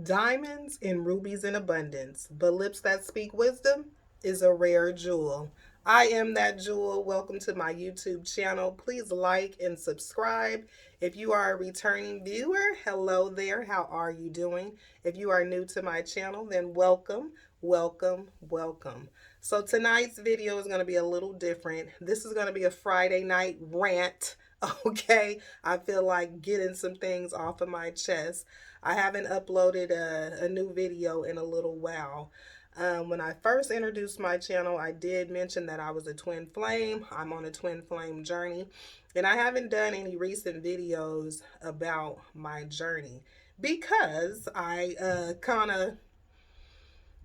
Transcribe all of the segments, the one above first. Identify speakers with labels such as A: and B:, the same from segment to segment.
A: Diamonds and rubies in abundance, but lips that speak wisdom is a rare jewel. I am that jewel. Welcome to my YouTube channel. Please like and subscribe. If you are a returning viewer, hello there. How are you doing? If you are new to my channel, then welcome, welcome, welcome. So tonight's video is going to be a little different. This is going to be a Friday night rant. Okay, I feel like getting some things off of my chest. I haven't uploaded a new video in a little while. When I first introduced my channel, I did mention that I was a twin flame. I'm on a twin flame journey, and I haven't done any recent videos about my journey because I kind of,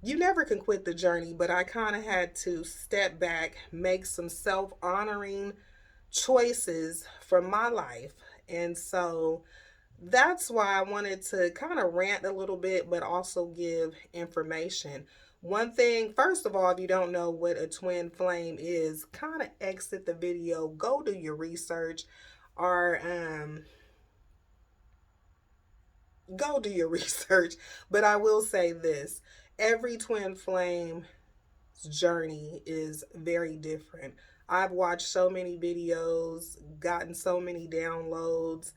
A: you never can quit the journey, but I kind of had to step back, make some self honoring choices for my life. And so that's why I wanted to kind of rant a little bit, but also give information. One thing, first of all, if you don't know what a twin flame is, kind of exit the video, go do your research, or go do your research. But I will say this: every twin flame journey is very different. I've watched so many videos, gotten so many downloads,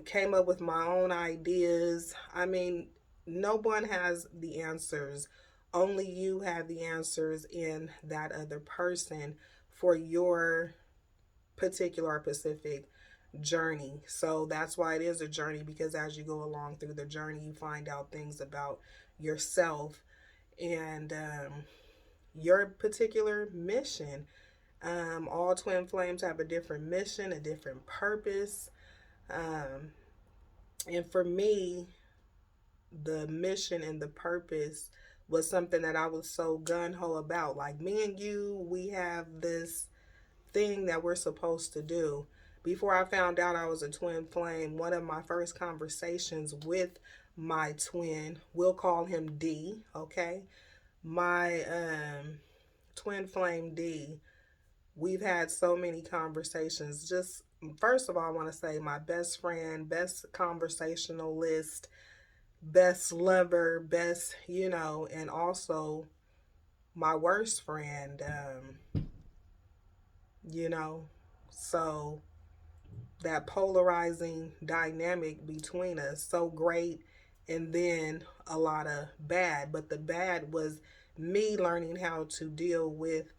A: came up with my own ideas. I mean, no one has the answers. Only you have the answers in that other person for your particular specific journey. So that's why it is a journey, because as you go along through the journey, you find out things about yourself and your particular mission. All twin flames have a different mission, a different purpose. Um, and for me, the mission and the purpose was something that I was so gun ho about. Like, me and you, we have this thing that we're supposed to do. Before I found out I was a twin flame, one of my first conversations with my twin, we'll call him D, okay? My twin flame D, we've had so many conversations. Just first of all, I want to say my best friend, best conversationalist, best lover, best, and also my worst friend, you know. So that polarizing dynamic between us, so great, and then a lot of bad. But the bad was me learning how to deal with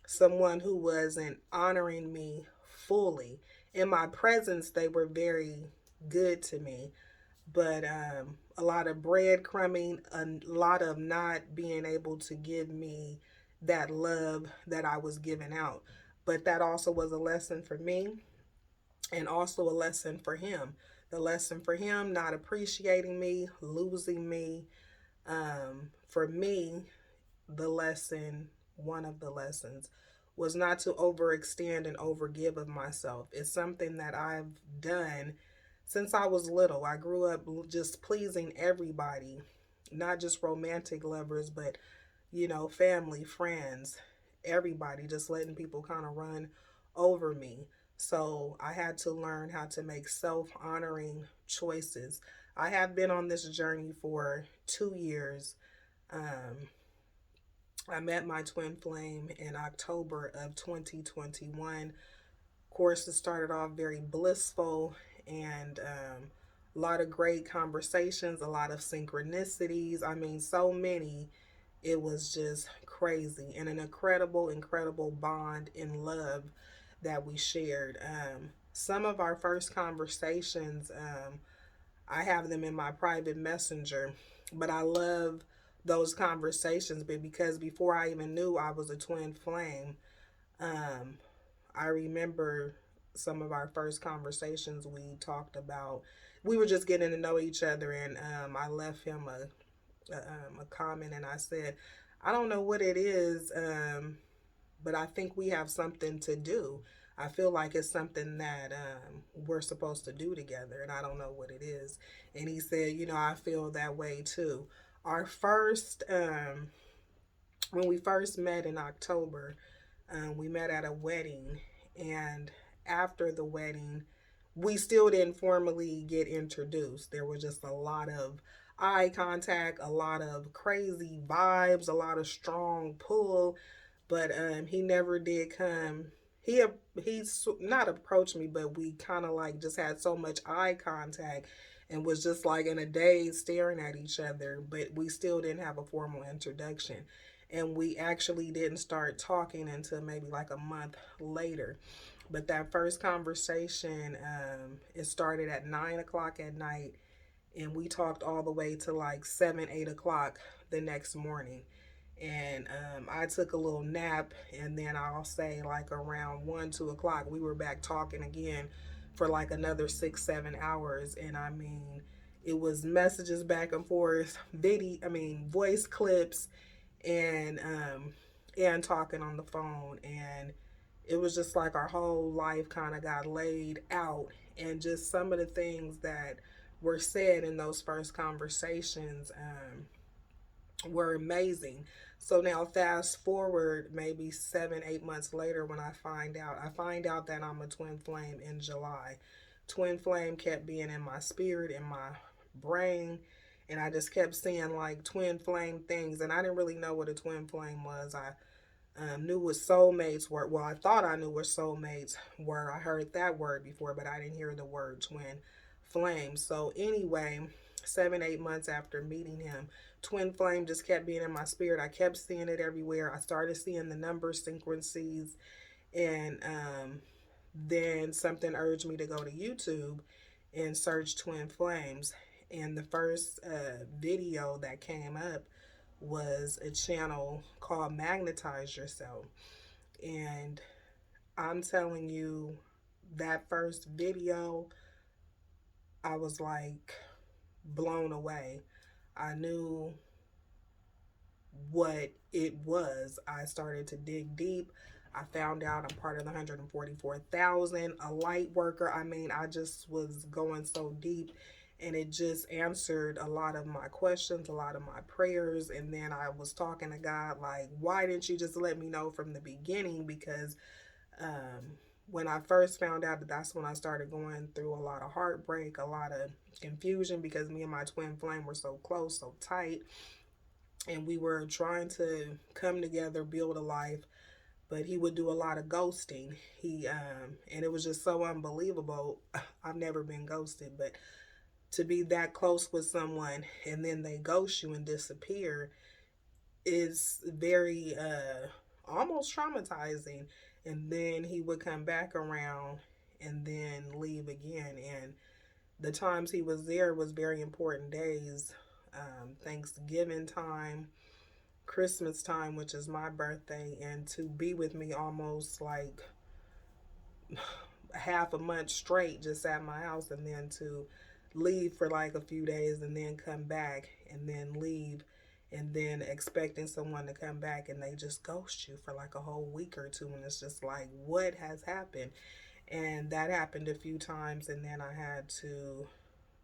A: someone who wasn't honoring me fully. In my presence, they were very good to me, but a lot of breadcrumbing, a lot of not being able to give me that love that I was giving out. But that also was a lesson for me, and also a lesson for him. The lesson for him not appreciating me, losing me. For me, the lesson, one of the lessons, was not to overextend and overgive of myself. It's something that I've done since I was little. I grew up just pleasing everybody, not just romantic lovers, but, family, friends, everybody, just letting people kind of run over me. So I had to learn how to make self honoring choices. I have been on this journey for 2 years. Um, I met my twin flame in October of 2021. Of course, it started off very blissful, and a lot of great conversations, a lot of synchronicities. I mean, so many. It was just crazy, and an incredible, incredible bond in love that we shared. Some of our first conversations, I have them in my private messenger, but I love those conversations. But because before I even knew I was a twin flame, um, I remember some of our first conversations. We talked about, we were just getting to know each other, and I left him a comment, and I said, I don't know what it is, but I think we have something to do. I feel like it's something that we're supposed to do together, and I don't know what it is. And he said, I feel that way too. Our first, when we first met in October, we met at a wedding, and after the wedding, we still didn't formally get introduced. There was just a lot of eye contact, a lot of crazy vibes, a lot of strong pull, but he never did come. He he's not approached me, but we kind of like just had so much eye contact and was just like in a daze staring at each other, but we still didn't have a formal introduction. And we actually didn't start talking until maybe like a month later. But that first conversation, it started at 9 o'clock at night, and we talked all the way to like 7, 8 o'clock the next morning. And I took a little nap, and then I'll say like around 1, 2 o'clock, we were back talking again for like another 6, 7 hours. And I mean, it was messages back and forth, voice clips, and talking on the phone. And it was just like our whole life kind of got laid out, and just some of the things that were said in those first conversations were amazing. So now fast forward maybe 7, 8 months later, when I find out that I'm a twin flame in July. Twin flame kept being in my spirit, in my brain, and I just kept seeing like twin flame things, and I didn't really know what a twin flame was. I knew what soulmates were. Well, I thought I knew what soulmates were. I heard that word before, but I didn't hear the word twin flame. So anyway, 7, 8 months after meeting him, twin flame just kept being in my spirit. I kept seeing it everywhere. I started seeing the number synchronicities, and then something urged me to go to YouTube and search twin flames. And the first video that came up was a channel called Magnetize Yourself. And I'm telling you, that first video, I was like blown away. I knew what it was. I started to dig deep. I found out I'm part of the 144,000, a light worker. I mean, I just was going so deep, and it just answered a lot of my questions, a lot of my prayers. And then I was talking to God, like, why didn't you just let me know from the beginning? Because when I first found out, that's when I started going through a lot of heartbreak, a lot of confusion, because me and my twin flame were so close, so tight, and we were trying to come together, build a life. But he would do a lot of ghosting. And it was just so unbelievable. I've never been ghosted, but to be that close with someone and then they ghost you and disappear is very almost traumatizing. And then he would come back around and then leave again. And the times he was there was very important days. Thanksgiving time, Christmas time, which is my birthday, and to be with me almost like half a month straight just at my house, and then to leave for like a few days and then come back and then leave, and then expecting someone to come back and they just ghost you for like a whole week or two, and it's just like, what has happened? And that happened a few times, and then I had to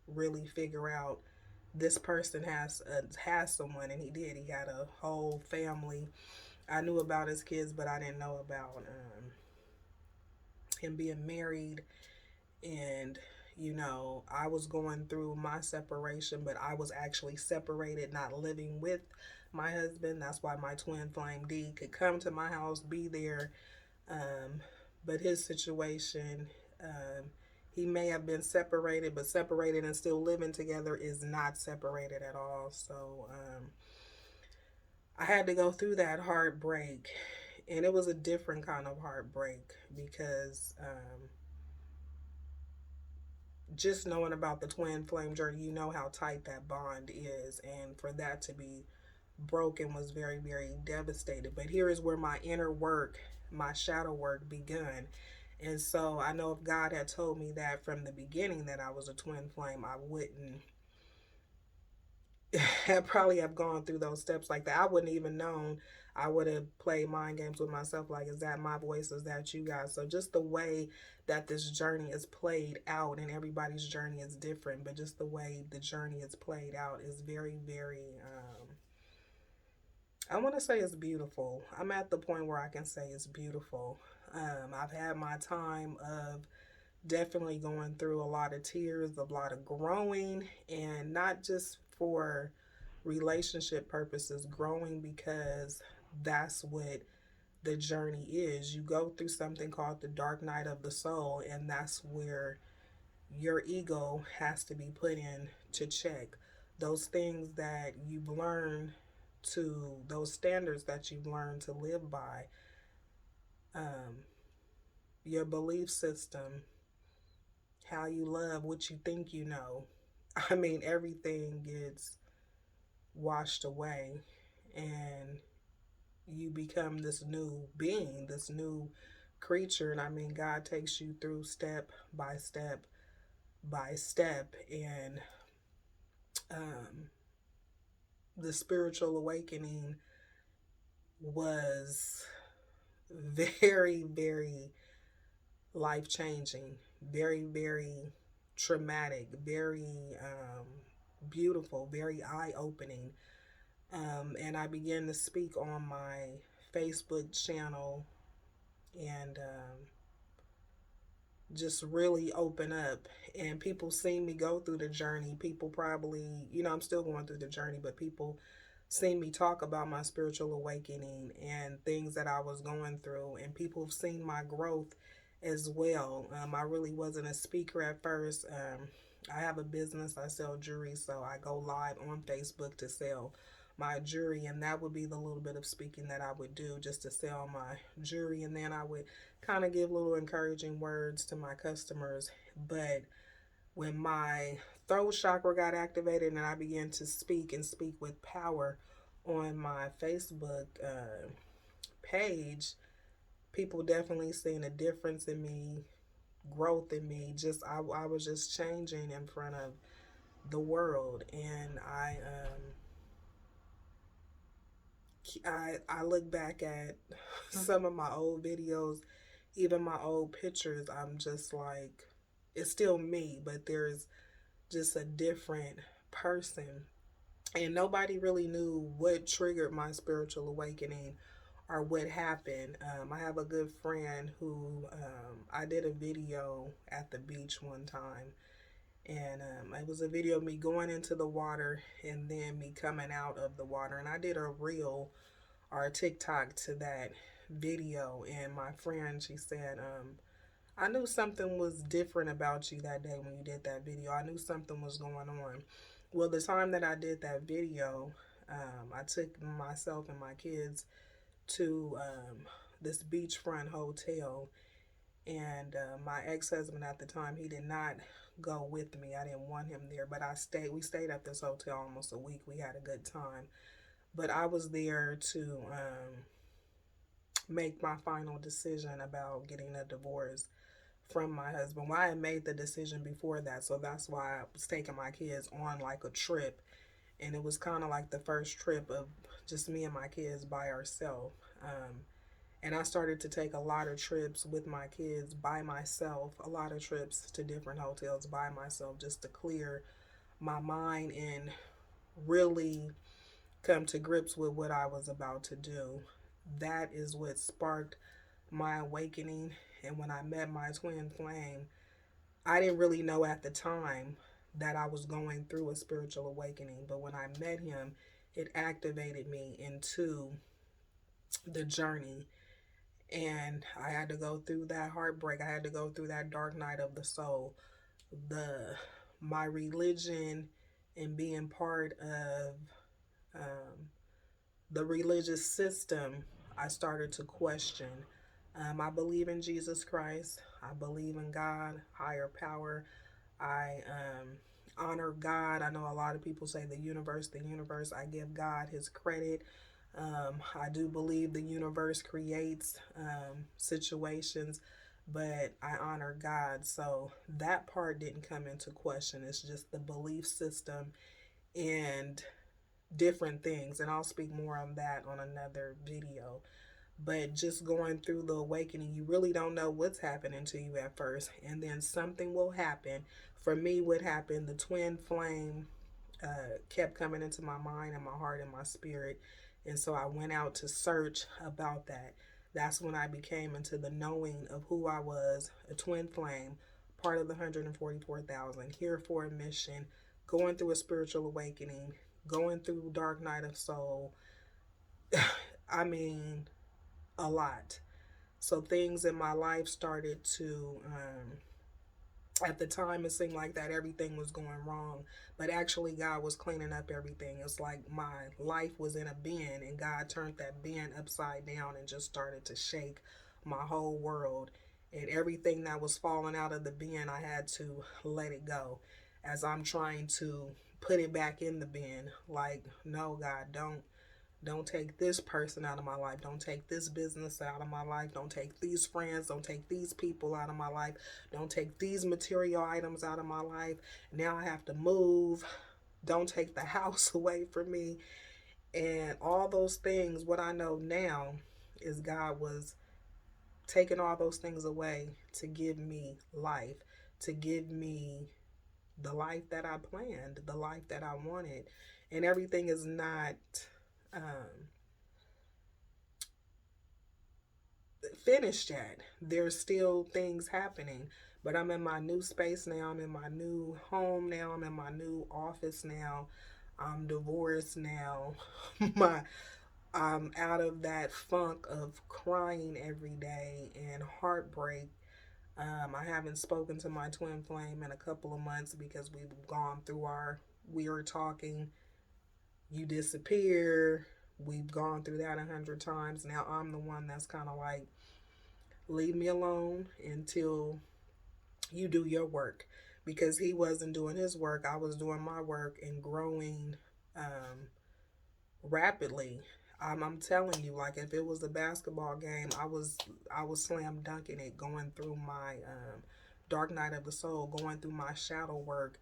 A: really figure out this person has someone, and he did. He had a whole family. I knew about his kids, but I didn't know about him being married. And I was going through my separation, but I was actually separated, not living with my husband. That's why my twin flame D could come to my house, be there. Um, but his situation, he may have been separated, but separated and still living together is not separated at all. So I had to go through that heartbreak, and it was a different kind of heartbreak because just knowing about the twin flame journey, you know how tight that bond is, and for that to be broken was very, very devastating. But here is where my inner work, my shadow work begun. And so I know if God had told me that from the beginning that I was a twin flame, I wouldn't have probably have gone through those steps like that. I wouldn't even known. I would have played mind games with myself, like, is that my voice? Is that you guys? So just the way that this journey is played out, and everybody's journey is different, but just the way the journey is played out is very, very I want to say it's beautiful. I'm at the point where I can say it's beautiful. I've had my time of Definitely going through a lot of tears, a lot of growing, and not just for relationship purposes, growing because that's what the journey is. You go through something called the dark night of the soul, and that's where your ego has to be put in to check. Those things that you've learned to, those standards that you've learned to live by, um, your belief system, how you love, what you think you know. I mean, everything gets washed away, and you become this new being, this new creature. And I mean, God takes you through step by step by step. And um, the spiritual awakening was very, very life changing, very, very traumatic, very beautiful, very eye opening. And I began to speak on my Facebook channel and just really open up. And people see me go through the journey. People probably, I'm still going through the journey, but people seen me talk about my spiritual awakening and things that I was going through, and people have seen my growth as well. I really wasn't a speaker at first. I have a business, I sell jewelry, so I go live on Facebook to sell my jewelry, and that would be the little bit of speaking that I would do just to sell my jewelry, and then I would kind of give little encouraging words to my customers. But when my throat chakra got activated and I began to speak and speak with power on my Facebook page, people definitely seen a difference in me, growth in me. Just I was just changing in front of the world, and I look back at some of my old videos, even my old pictures. I'm just like, it's still me, but there's just a different person. And nobody really knew what triggered my spiritual awakening or what happened. I have a good friend who I did a video at the beach one time, and it was a video of me going into the water and then me coming out of the water. And I did a reel or a TikTok to that video, and my friend, she said, I knew something was different about you that day when you did that video. I knew something was going on. Well, the time that I did that video, I took myself and my kids to this beachfront hotel, and my ex-husband at the time, he did not go with me. I didn't want him there, but I stayed. We stayed at this hotel almost a week. We had a good time, but I was there to make my final decision about getting a divorce from my husband. Well, I had made the decision before that, so that's why I was taking my kids on like a trip, and it was kind of like the first trip of just me and my kids by ourselves. And I started to take a lot of trips with my kids by myself, a lot of trips to different hotels by myself, just to clear my mind and really come to grips with what I was about to do. That is what sparked my awakening. And when I met my twin flame, I didn't really know at the time that I was going through a spiritual awakening. But when I met him, it activated me into the journey. And I had to go through that heartbreak. I had to go through that dark night of the soul. The My religion and being part of um, the religious system, I started to question. I believe in Jesus Christ. I believe in God, higher power. I honor God. I know a lot of people say the universe, the universe. I give God his credit. I do believe the universe creates situations, but I honor God. So that part didn't come into question. It's just the belief system and different things. And I'll speak more on that on another video. But just going through the awakening, you really don't know what's happening to you at first. And then something will happen. For me, what happened, the twin flame kept coming into my mind and my heart and my spirit. And so I went out to search about that. That's when I became into the knowing of who I was, a twin flame, part of the 144,000, here for a mission, going through a spiritual awakening, going through dark night of soul. I mean, a lot. So things in my life started to at the time it seemed like that everything was going wrong, but actually God was cleaning up everything. It's like my life was in a bin and God turned that bin upside down and just started to shake my whole world. And everything that was falling out of the bin, I had to let it go as I'm trying to put it back in the bin. Like, no, God, don't take this person out of my life. Don't take this business out of my life. Don't take these friends. Don't take these people out of my life. Don't take these material items out of my life. Now I have to move. Don't take the house away from me. And all those things, what I know now is God was taking all those things away to give me life, to give me the life that I planned, the life that I wanted. And everything is not um, finished yet. There's still things happening, but I'm in my new space now. I'm in my new home now. I'm in my new office now. I'm divorced now. my I'm out of that funk of crying every day and heartbreak. I haven't spoken to my twin flame in a couple of months because we've gone through we were talking, you disappear. We've gone through that 100 times. Now I'm the one that's kind of like, leave me alone until you do your work, because he wasn't doing his work. I was doing my work and growing um, rapidly. I'm telling you, like if it was a basketball game, I was slam dunking it, going through my dark night of the soul, going through my shadow work,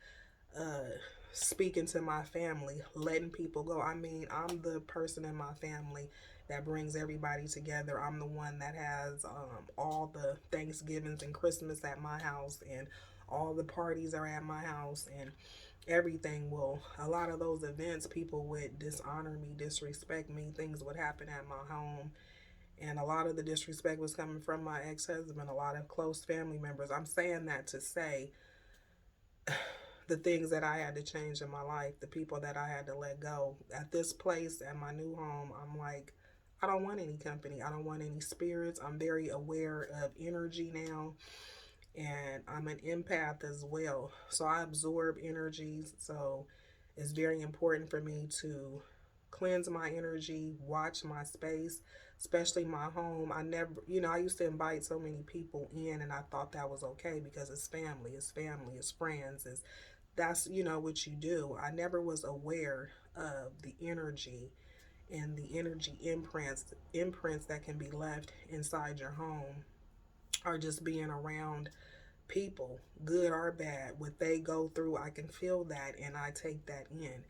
A: uh, speaking to my family, letting people go. I mean, I'm the person in my family that brings everybody together. I'm the one that has all the Thanksgivings and Christmas at my house, and all the parties are at my house, and everything. Well, a lot of those events, people would dishonor me, disrespect me, things would happen at my home. And a lot of the disrespect was coming from my ex husband, a lot of close family members. I'm saying that to say the things that I had to change in my life, the people that I had to let go. At this place, at my new home, I'm like, I don't want any company. I don't want any spirits. I'm very aware of energy now, and I'm an empath as well. So I absorb energies. So it's very important for me to cleanse my energy, watch my space, especially my home. I never, I used to invite so many people in, and I thought that was okay because it's family, it's friends, that's what you do. I never was aware of the energy and the energy imprints that can be left inside your home, or just being around people, good or bad. What they go through, I can feel that and I take that in.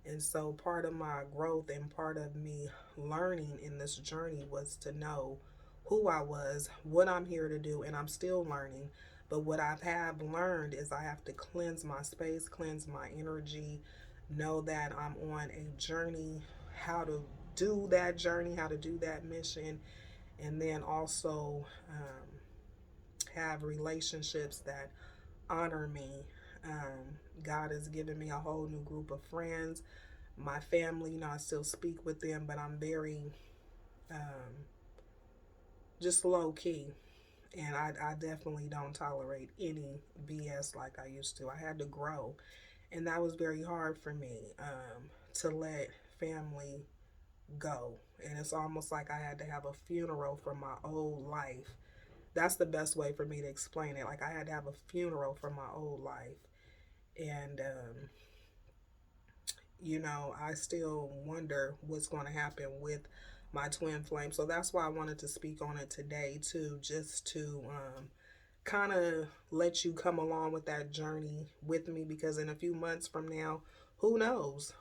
A: And so part of my growth and part of me learning in this journey was to know who I was, what I'm here to do, and I'm still learning. But what I have learned is I have to cleanse my space, cleanse my energy, know that I'm on a journey, how to do that journey, how to do that mission, and then also have relationships that honor me. God has given me a whole new group of friends. My family, I still speak with them, but I'm very just low key. And I definitely don't tolerate any BS like I used to. I had to grow. And that was very hard for me to let family go. And it's almost like I had to have a funeral for my old life. That's the best way for me to explain it. Like I had to have a funeral for my old life. And I still wonder what's going to happen with my twin flame. So that's why I wanted to speak on it today, too, just to kind of let you come along with that journey with me, because in a few months from now, who knows?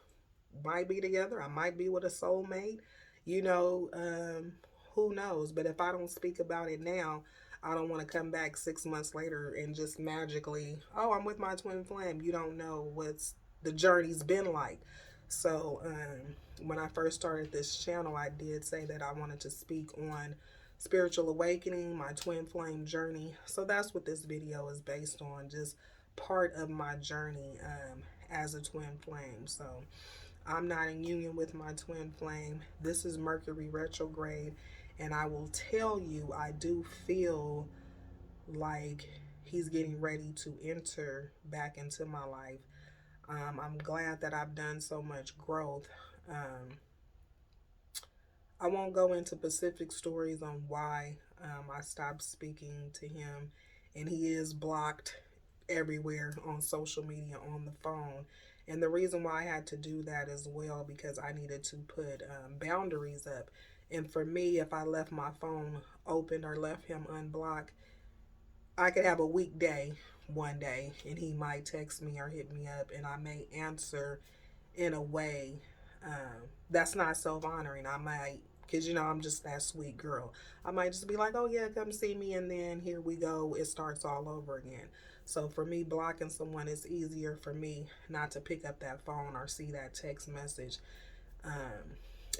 A: Might be together. I might be with a soulmate. You know, um, who knows? But if I don't speak about it now, I don't want to come back 6 months later and just magically, oh, I'm with my twin flame. You don't know what's the journey's been like. So when I first started this channel, I did say that I wanted to speak on spiritual awakening, my twin flame journey. So that's what this video is based on, just part of my journey as a twin flame. So I'm not in union with my twin flame. This is Mercury retrograde, and I will tell you, I do feel like he's getting ready to enter back into my life. I'm glad that I've done so much growth. I won't go into specific stories on why I stopped speaking to him, and he is blocked everywhere on social media, on the phone. And the reason why I had to do that as well, because I needed to put boundaries up. And for me, if I left my phone open or left him unblocked, I could have a weekday one day and he might text me or hit me up, and I may answer in a way that's not self honoring. I might, because I'm just that sweet girl. I might just be like, oh yeah, come see me, and then here we go. It starts all over again. So for me, blocking someone, it's easier for me not to pick up that phone or see that text message.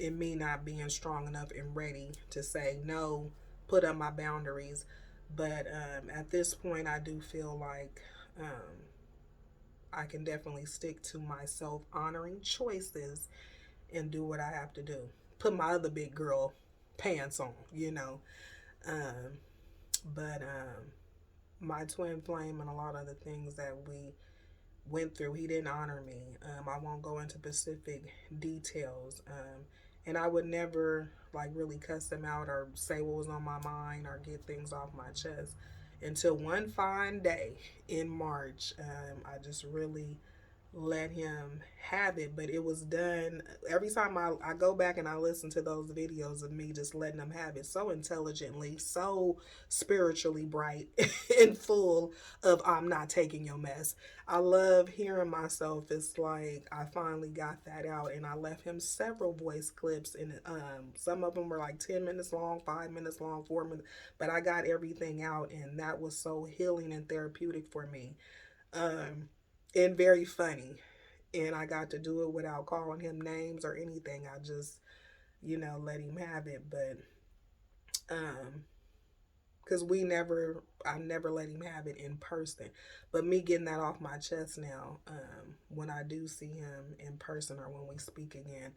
A: And me not being strong enough and ready to say no, put up my boundaries. But at this point, I do feel like I can definitely stick to my self honoring choices and do what I have to do. Put my other big girl pants on. Um, but my twin flame and a lot of the things that we went through, he didn't honor me. I won't go into specific details. And I would never like really cuss him out or say what was on my mind or get things off my chest until one fine day in March. I just really let him have it, but it was done. Every time I go back and I listen to those videos of me just letting them have it so intelligently, so spiritually bright and full of I'm not taking your mess. I love hearing myself. It's like I finally got that out, and I left him several voice clips, and some of them were like 10 minutes long, 5 minutes long, 4 minutes, but I got everything out, and that was so healing and therapeutic for me. Um, and very funny. And I got to do it without calling him names or anything. I just, let him have it. But, because I never let him have it in person. But me getting that off my chest now, when I do see him in person or when we speak again,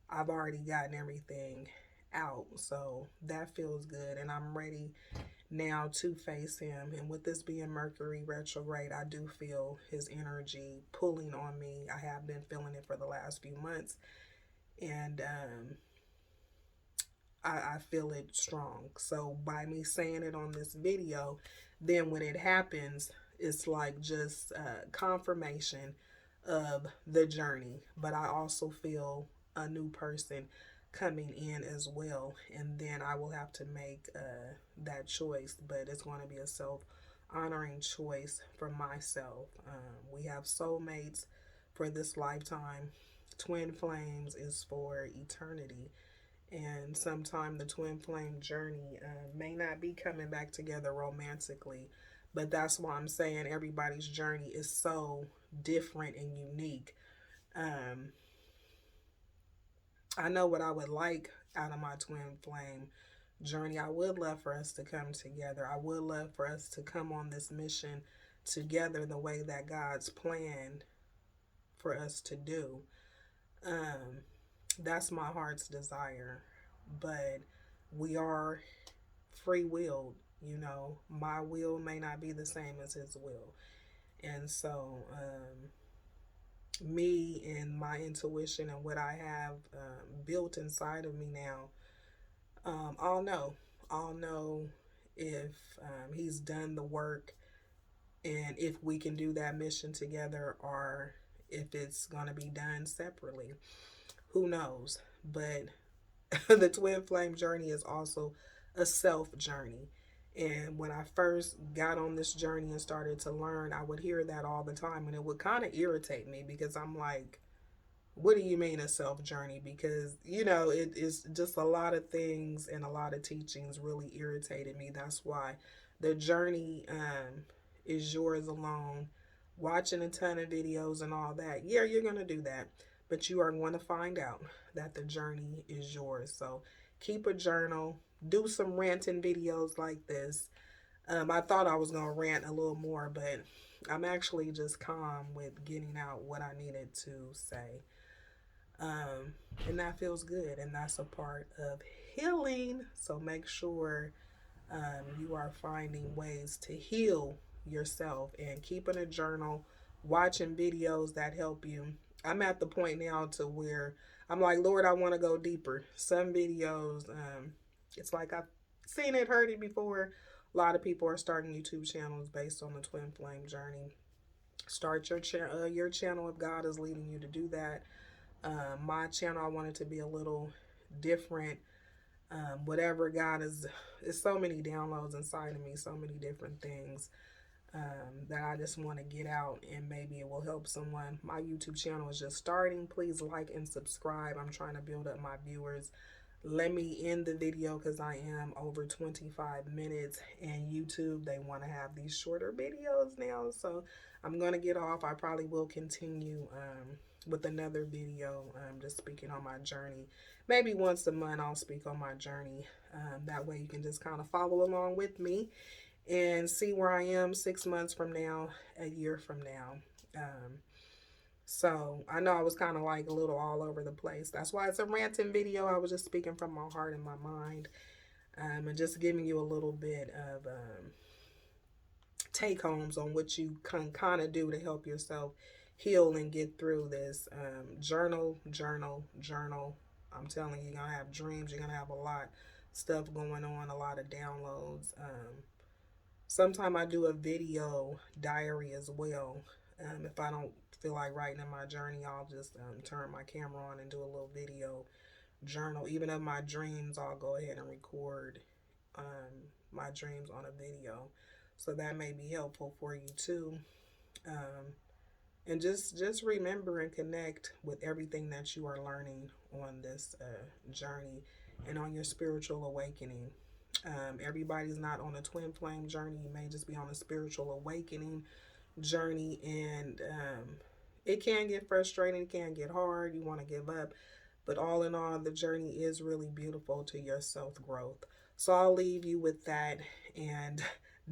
A: I've already gotten everything out. So that feels good. And I'm ready now to face him. And with this being Mercury retrograde, I do feel his energy pulling on me. I have been feeling it for the last few months, and I feel it strong. So by me saying it on this video, then when it happens, it's like just confirmation of the journey. But I also feel a new person coming in as well, and then I will have to make that choice. But it's going to be a self honoring choice for myself. We have soulmates for this lifetime. Twin flames is for eternity, and sometime the twin flame journey may not be coming back together romantically, but that's why I'm saying everybody's journey is so different and unique. um, I know what I would like out of my twin flame journey. I would love for us to come together. I would love for us to come on this mission together the way that God's planned for us to do. Um, that's my heart's desire. But we are free willed. My will may not be the same as his will. And so, me and my intuition and what I have built inside of me now, I'll know. I'll know if he's done the work and if we can do that mission together or if it's going to be done separately. Who knows? But the twin flame journey is also a self journey. And when I first got on this journey and started to learn, I would hear that all the time, and it would kind of irritate me because I'm like, what do you mean a self journey? Because, it is just a lot of things and a lot of teachings really irritated me. That's why the journey is yours alone. Watching a ton of videos and all that, yeah, you're going to do that. But you are going to find out that the journey is yours. So keep a journal, do some ranting videos like this. I thought I was going to rant a little more, but I'm actually just calm with getting out what I needed to say. Um, and that feels good, and that's a part of healing. So make sure you are finding ways to heal yourself and keeping a journal, watching videos that help you. I'm at the point now to where I'm like, Lord, I want to go deeper. Some videos, it's like I've seen it, heard it before. A lot of people are starting YouTube channels based on the twin flame journey. Start your channel if God is leading you to do that. My channel, I want it to be a little different. Whatever God is so many downloads inside of me, so many different things that I just want to get out, and maybe it will help someone. My YouTube channel is just starting. Please like and subscribe. I'm trying to build up my viewers. Let me end the video because I am over 25 minutes, and YouTube, they want to have these shorter videos now. So I'm going to get off. I probably will continue with another video, just speaking on my journey. Maybe once a month I'll speak on my journey. That way you can just kind of follow along with me and see where I am 6 months from now, a year from now. So I know I was kind of like a little all over the place. That's why it's a ranting video. I was just speaking from my heart and my mind, and just giving you a little bit of take homes on what you can kind of do to help yourself heal and get through this. Journal, journal, journal. I'm telling you, you're going to have dreams. You're going to have a lot of stuff going on, a lot of downloads. Sometime I do a video diary as well. If I don't feel like writing in my journey, I'll just turn my camera on and do a little video journal. Even of my dreams, I'll go ahead and record my dreams on a video. So that may be helpful for you too. Um, and just remember and connect with everything that you are learning on this journey and on your spiritual awakening. Everybody's not on a twin flame journey. You may just be on a spiritual awakening journey, and it can get frustrating, it can get hard, you want to give up, but all in all, the journey is really beautiful to your self growth. So I'll leave you with that. And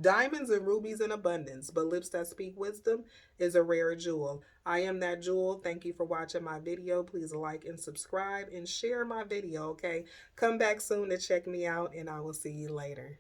A: diamonds and rubies in abundance, but lips that speak wisdom is a rare jewel. I am that jewel. Thank you for watching my video. Please like and subscribe and share my video, okay? Come back soon to check me out, and I will see you later.